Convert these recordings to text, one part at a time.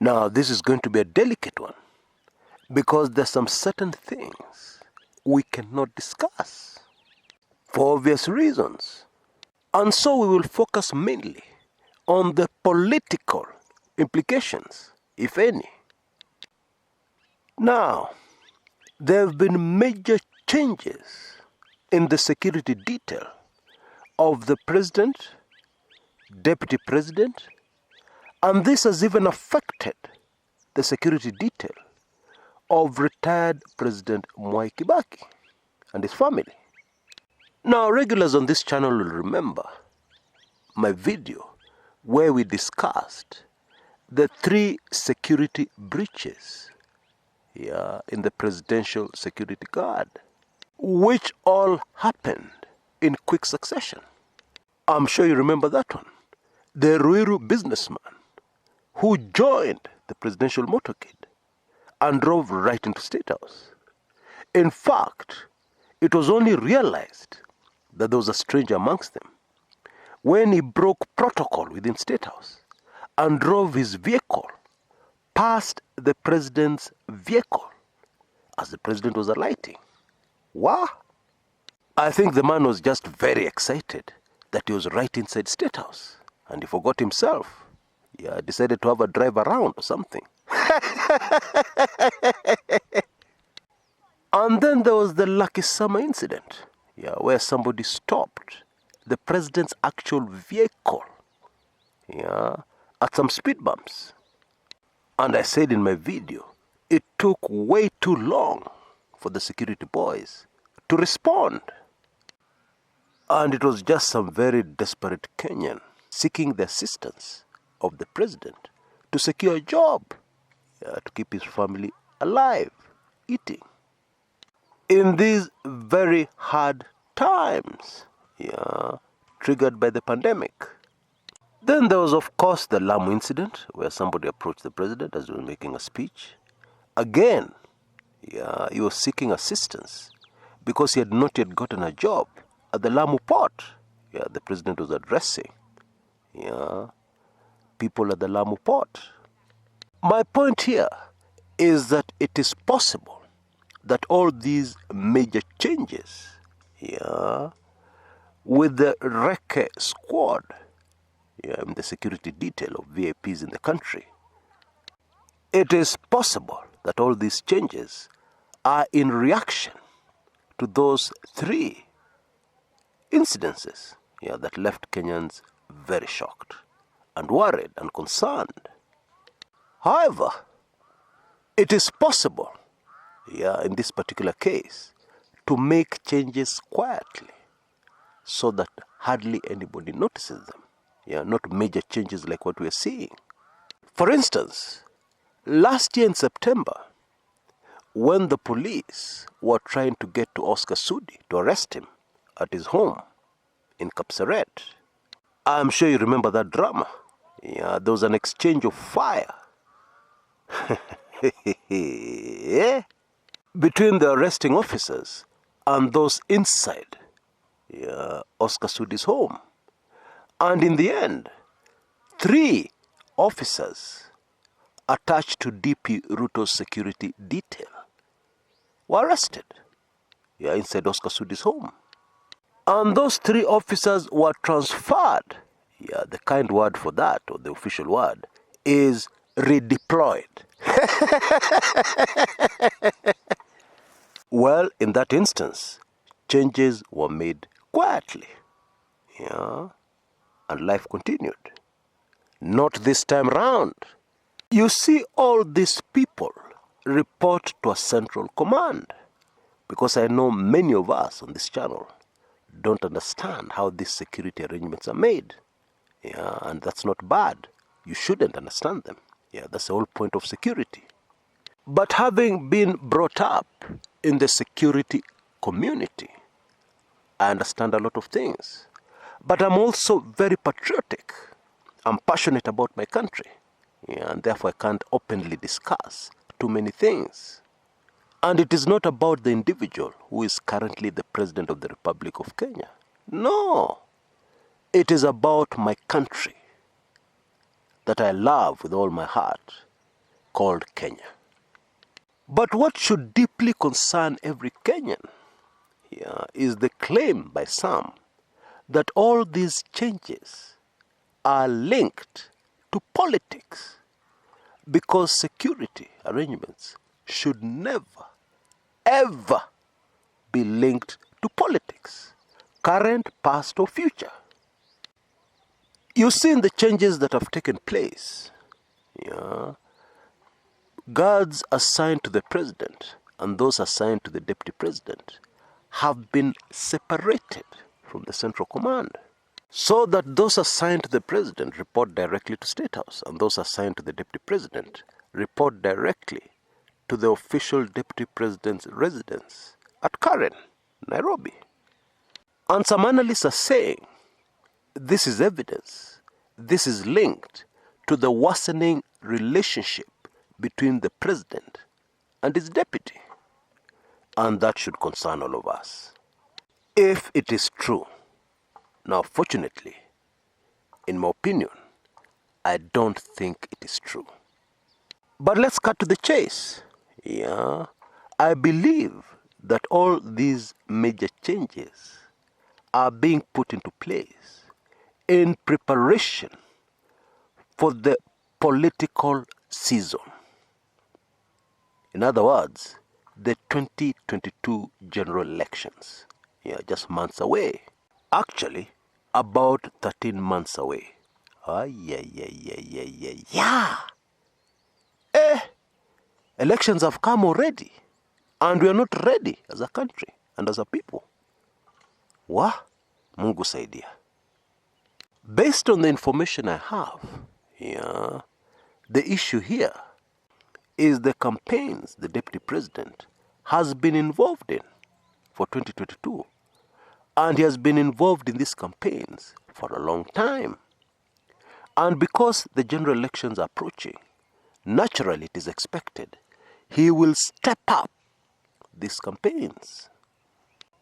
Now, this is going to be a delicate one because there's some certain things we cannot discuss for obvious reasons. And so we will focus mainly on the political implications, if any. Now, there have been major changes in the security detail of the president, deputy president, and this has even affected the security detail of retired President Mwai Kibaki and his family. Now, regulars on this channel will remember my video where we discussed the 3 security breaches in the presidential security guard, which all happened in quick succession. I'm sure you remember that one. The Ruto businessman who joined the presidential motorcade and drove right into State House. In fact, it was only realized that there was a stranger amongst them when he broke protocol within State House and drove his vehicle past the president's vehicle as the president was alighting. Wow! I think the man was just very excited that he was right inside State House and he forgot himself. Decided to have a drive around or something. And then there was the Lucky Summer incident, where somebody stopped the president's actual vehicle, at some speed bumps. And I said in my video, it took way too long for the security boys to respond. And it was just some very desperate Kenyan seeking the assistance of the president to secure a job, to keep his family alive, eating. In these very hard times, triggered by the pandemic. Then there was, of course, the Lamu incident, where somebody approached the president as he was making a speech. Again, he was seeking assistance because he had not yet gotten a job at the Lamu port. The president was addressing people at the Lamu port. My point here is that it is possible that all these major changes with the Reke squad in the security detail of VIPs in the country, it is possible that all these changes are in reaction to those 3 incidences that left Kenyans very shocked and worried and concerned. However, it is possible, in this particular case, to make changes quietly so that hardly anybody notices them. Not major changes like what we are seeing. For instance, last year in September, when the police were trying to get to Oscar Sudi to arrest him at his home in Kshs, I'm sure you remember that drama. There was an exchange of fire between the arresting officers and those inside Oscar Sudi's home. And in the end, 3 officers attached to DP Ruto's security detail were arrested inside Oscar Sudi's home. And those 3 officers were transferred. The kind word for that, or the official word, is redeployed. Well, in that instance, changes were made quietly. And life continued. Not this time round. You see, all these people report to a central command, because I know many of us on this channel don't understand how these security arrangements are made. And that's not bad. You shouldn't understand them. That's the whole point of security. But having been brought up in the security community, I understand a lot of things. But I'm also very patriotic. I'm passionate about my country. And therefore I can't openly discuss too many things. And it is not about the individual who is currently the President of the Republic of Kenya. No. It is about my country that I love with all my heart. called Kenya. But what should deeply concern every Kenyan is the claim by some that all these changes are linked to politics, because security arrangements should never, ever be linked to politics, current, past, or future. You've seen the changes that have taken place. Guards assigned to the president and those assigned to the deputy president have been separated from the central command, so that those assigned to the president report directly to State House and those assigned to the deputy president report directly to the official deputy president's residence at Karen, Nairobi. And some analysts are saying this is evidence, this is linked to the worsening relationship between the president and his deputy. And that should concern all of us. If it is true, now fortunately, in my opinion, I don't think it is true. But let's cut to the chase. I believe that all these major changes are being put into place in preparation for the political season. In other words, the 2022 general elections. Just months away. Actually, about 13 months away. Elections have come already, and we are not ready as a country and as a people. Mungu saidia. Based on the information I have, the issue here is the campaigns the deputy president has been involved in for 2022. And he has been involved in these campaigns for a long time. And because the general elections are approaching, naturally it is expected he will step up these campaigns.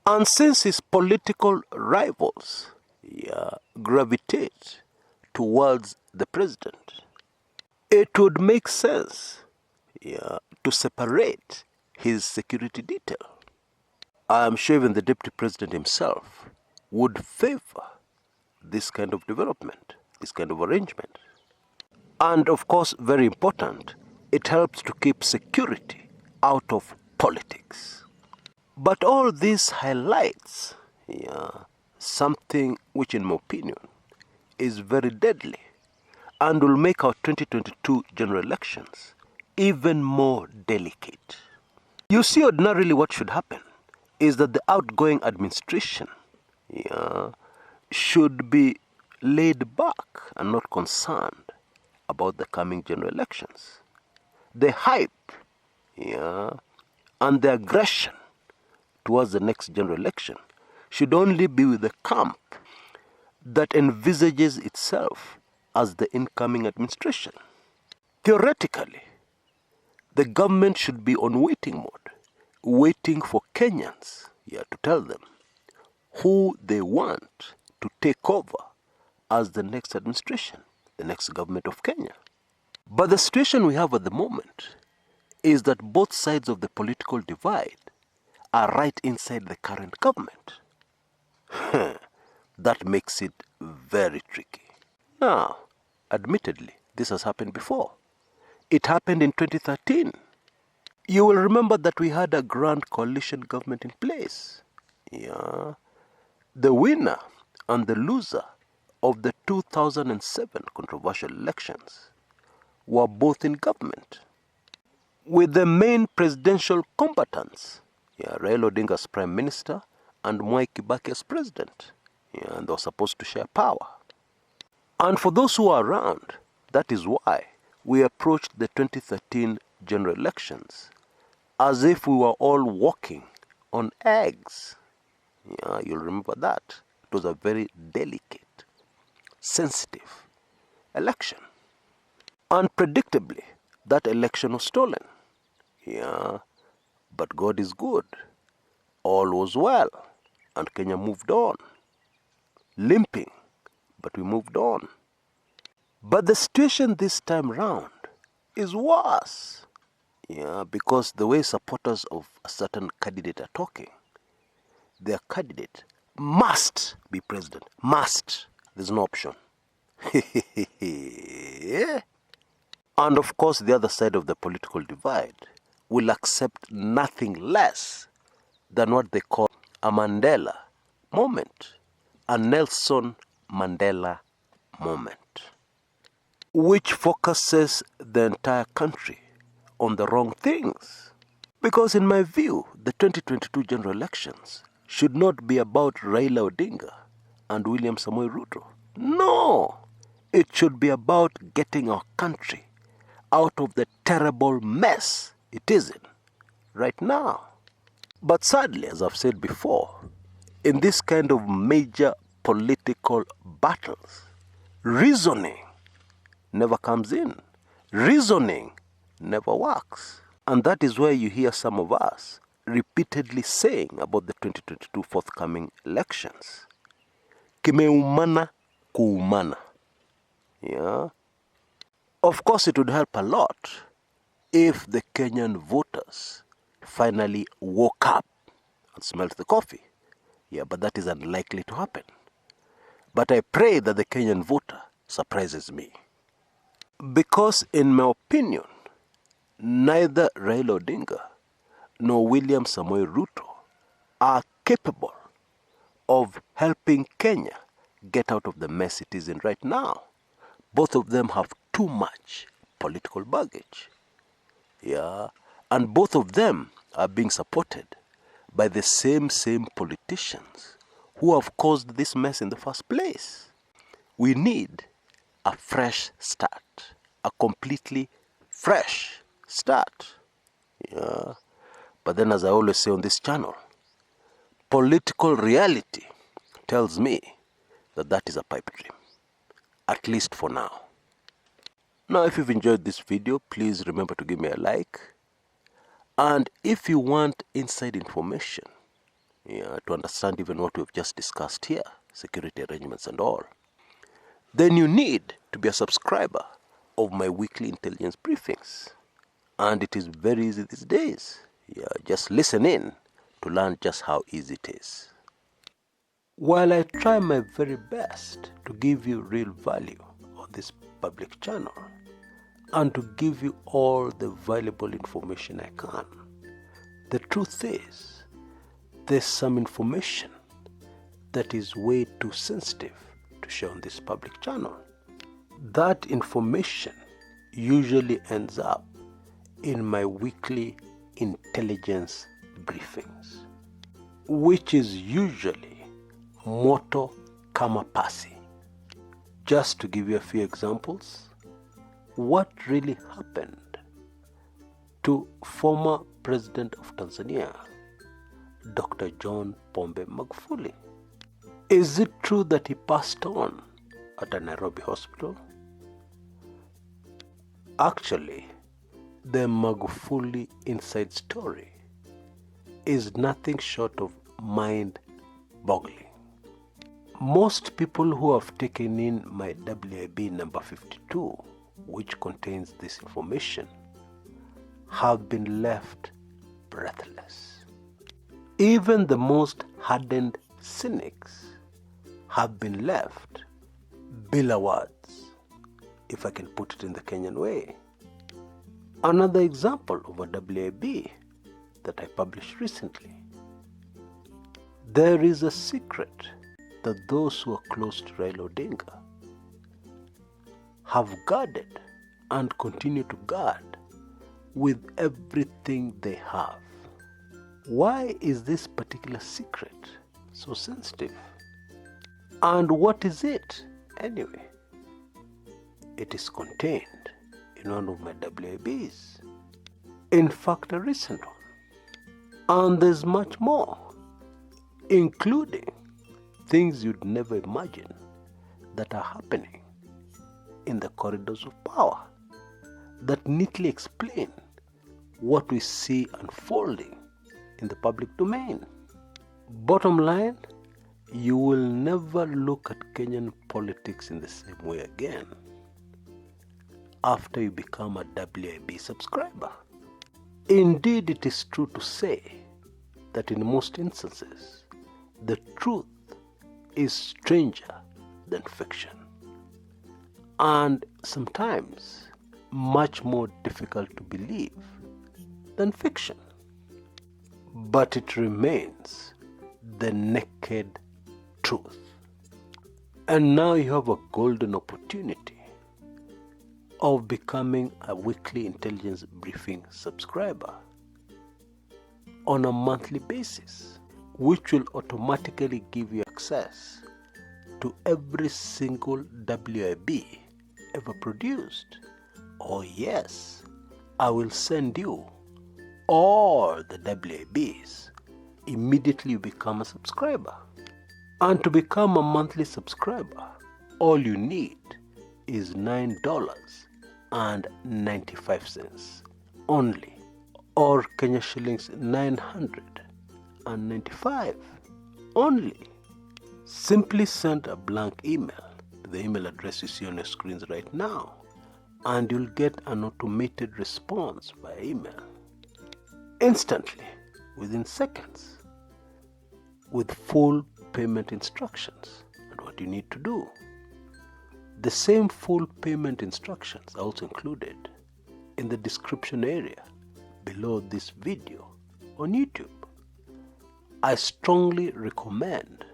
And since his political rivals gravitate towards the president, it would make sense to separate his security detail. I am sure even the deputy president himself would favor this kind of development, this kind of arrangement. And of course, very important, it helps to keep security out of politics. But all this highlights something which, in my opinion, is very deadly and will make our 2022 general elections even more delicate. You see, ordinarily what should happen is that the outgoing administration should be laid back and not concerned about the coming general elections. The hype and the aggression towards the next general election should only be with the camp that envisages itself as the incoming administration. Theoretically, the government should be on waiting mode, waiting for Kenyans to tell them who they want to take over as the next administration, the next government of Kenya. But the situation we have at the moment is that both sides of the political divide are right inside the current government. That makes it very tricky. Now, admittedly, this has happened before. It happened in 2013. You will remember that we had a grand coalition government in place. The winner and the loser of the 2007 controversial elections were both in government, with the main presidential combatants, Raila Odinga as Prime Minister and Mwai Kibaki as President. And they were supposed to share power. And for those who are around, that is why we approached the 2013 general elections as if we were all walking on eggs. You'll remember that. It was a very delicate, sensitive election. Unpredictably, that election was stolen. But God is good. All was well, and Kenya moved on. Limping, but we moved on. But the situation this time round is worse. Yeah, because the way supporters of a certain candidate are talking, their candidate must be president. Must. There's no option. Yeah. And of course, the other side of the political divide will accept nothing less than what they call a Mandela moment, a Nelson Mandela moment, which focuses the entire country on the wrong things. Because in my view, the 2022 general elections should not be about Raila Odinga and William Samoei Ruto. No! It should be about getting our country out of the terrible mess it is in right now. But sadly, as I've said before, in this kind of major political battles, reasoning never comes in. Reasoning never works. And that is where you hear some of us repeatedly saying about the 2022 forthcoming elections. Kimeumana kuumana. Yeah. Of course, it would help a lot if the Kenyan voters finally woke up and smelled the coffee. Yeah, but that is unlikely to happen. But I pray that the Kenyan voter surprises me. Because in my opinion, neither Raila Odinga nor William Samoei Ruto are capable of helping Kenya get out of the mess it is in right now. Both of them have too much political baggage. Yeah, and both of them are being supported by the same politicians who have caused this mess in the first place. We need a fresh start, a completely fresh start. Yeah. But then, as I always say on this channel, political reality tells me that that is a pipe dream, at least for now. Now, if you've enjoyed this video, please remember to give me a like. And if you want inside information, to understand even what we've just discussed here, security arrangements and all, then you need to be a subscriber of my weekly intelligence briefings. And it is very easy these days. Just listen in to learn just how easy it is. While I try my very best to give you real value on this public channel and to give you all the valuable information I can, the truth is there's some information that is way too sensitive to share on this public channel. That information usually ends up in my weekly intelligence briefings, which is usually moto kama pasi. Just to give you a few examples, what really happened to former President of Tanzania, Dr. John Pombe Magufuli? Is it true that he passed on at a Nairobi hospital? Actually, the Magufuli inside story is nothing short of mind-boggling. Most people who have taken in my WIB number 52, which contains this information, have been left breathless. Even the most hardened cynics have been left bila words, if I can put it in the Kenyan way. Another example of a WIB that I published recently. There is a secret that those who are close to Raila Odinga have guarded and continue to guard with everything they have. Why is this particular secret so sensitive? And what is it anyway? It is contained in one of my WIBs. In fact, a recent one. And there's much more, including things you'd never imagine that are happening in the corridors of power that neatly explain what we see unfolding in the public domain. Bottom line, you will never look at Kenyan politics in the same way again. after you become a WIB subscriber. Indeed, it is true to say that in most instances, the truth is stranger than fiction, and sometimes much more difficult to believe than fiction. But it remains the naked truth. And now you have a golden opportunity of becoming a weekly intelligence briefing subscriber on a monthly basis, which will automatically give you access to every single WIB ever produced. Oh yes, I will send you all the WIBs immediately you become a subscriber. And to become a monthly subscriber, all you need is $9.95 only, or Kenya shillings 995 only. Simply send a blank email to the email address you see on your screens right now, and you'll get an automated response by email instantly, within seconds, with full payment instructions and what you need to do. The same full payment instructions are also included in the description area below this video on YouTube. I strongly recommend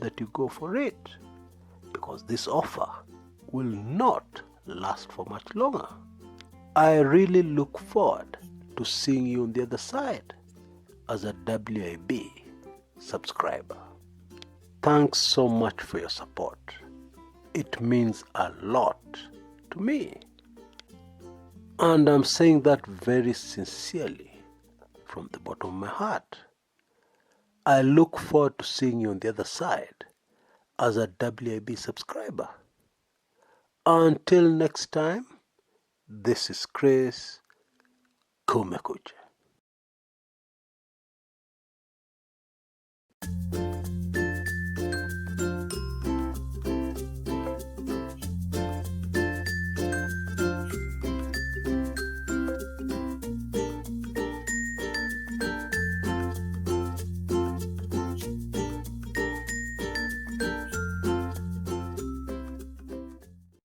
that you go for it, because this offer will not last for much longer. I really look forward to seeing you on the other side as a WIB subscriber. Thanks so much for your support. It means a lot to me. And I'm saying that very sincerely from the bottom of my heart. I look forward to seeing you on the other side as a WIB subscriber. Until next time, this is Kshs. Kumekucha.